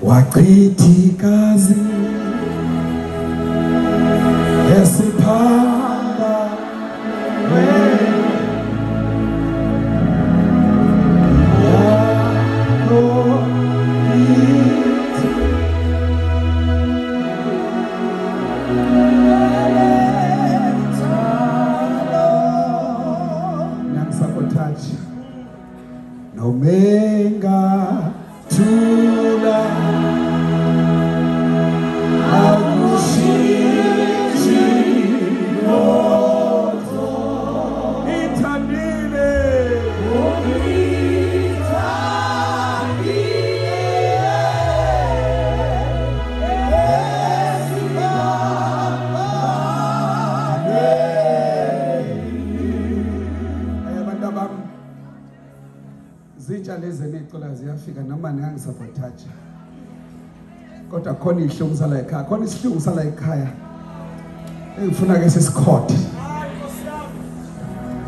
wachithikazi esiphanga Omega Tula Agushiji Moto Itandile Zitsha lezi necola ziyafika noma ngiyangisabotaja kodwa khona ihlungu sala ekhaya khona isihlungu sala ekhaya engifuna ke sisikhothe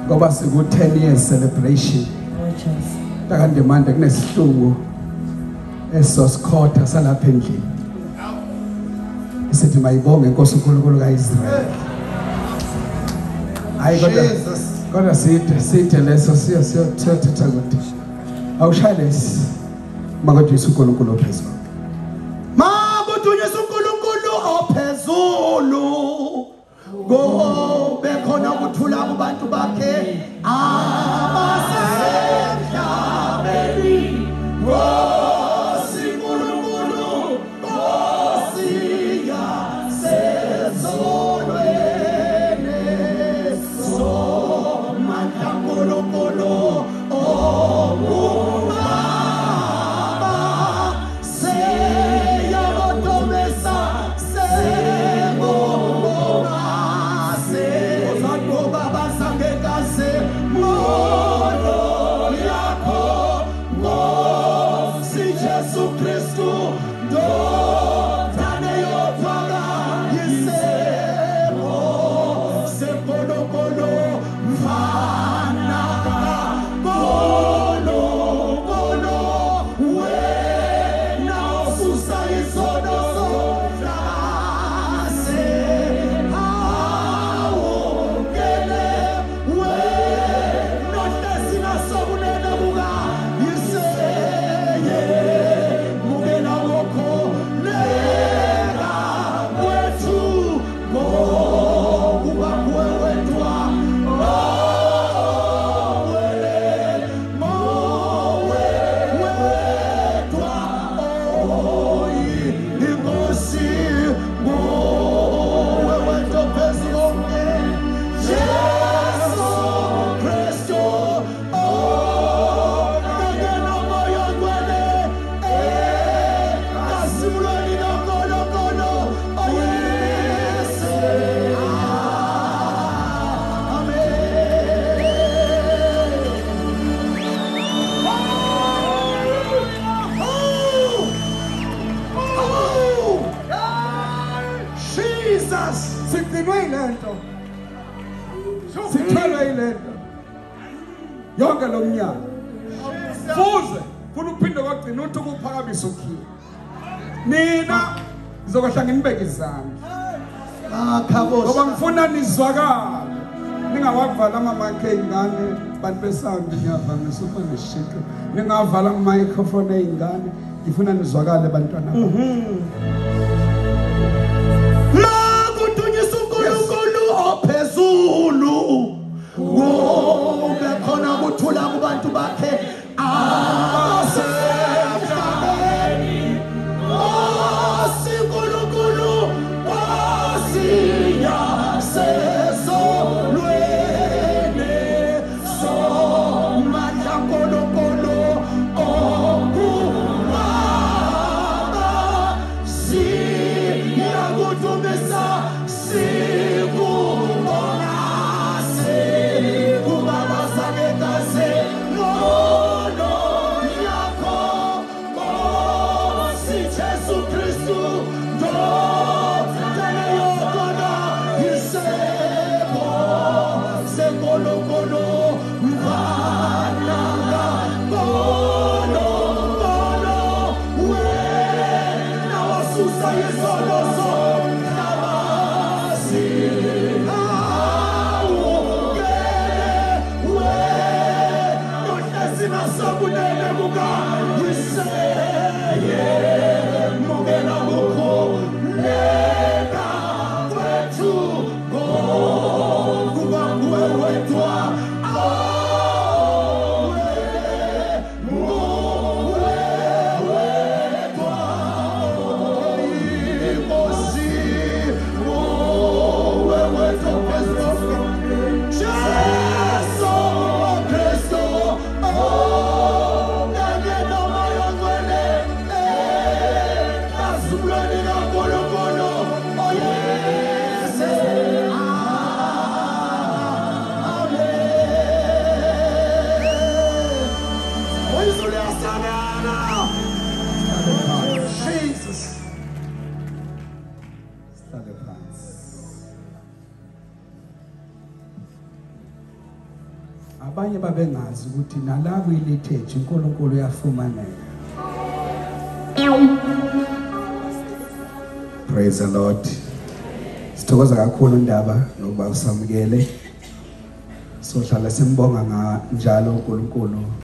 ngoba siku 10 years celebration takande manje kunesihlungu esosikhotha salapha endlini isithi mayibonge inkosi uNkulunkulu kaIsrael hayi kodwa sithe leso siyothetha ukuthi awushayelesi makuJesu uNkulunkulu ophezulu makudunyiswa uNkulunkulu ophezulu ngobe khona ukuthula kubantu bakhe abasemhlabeni Nkosi uNkulunkulu Nkosi yasezulwini somandla uNkulunkulu yonke lo mnyaka fuze funa uphinde kwagcina uthi ukuphakamisa ukhulu nina ngizokwahla nginibeke izandla ngoba ngifuna nizwakale ningawavala ama-mic ey'ngane bantu besound ngiyavamise ukuba nishike ningavala ama-microphone ey'ngane ngifuna nizwakale bantwana makudunyiswa uNkulunkulu ophezulu ngobe khona ukuthula kubantu bakhe abasemhlabeni Nkosi uNkulunkulu Nkosi yasezulwini somandla uNkulunkulu okumama siyakudumisa sikubonga Baba Sagekaze, no, Abanye babengazi ukuthi nalabo iletheji uNkulunkulu uyafumaneka. Praise the Lord. Sithokoza kakhulu indaba nokuba usamukele. Sohlala simbonga njalo uNkulunkulu.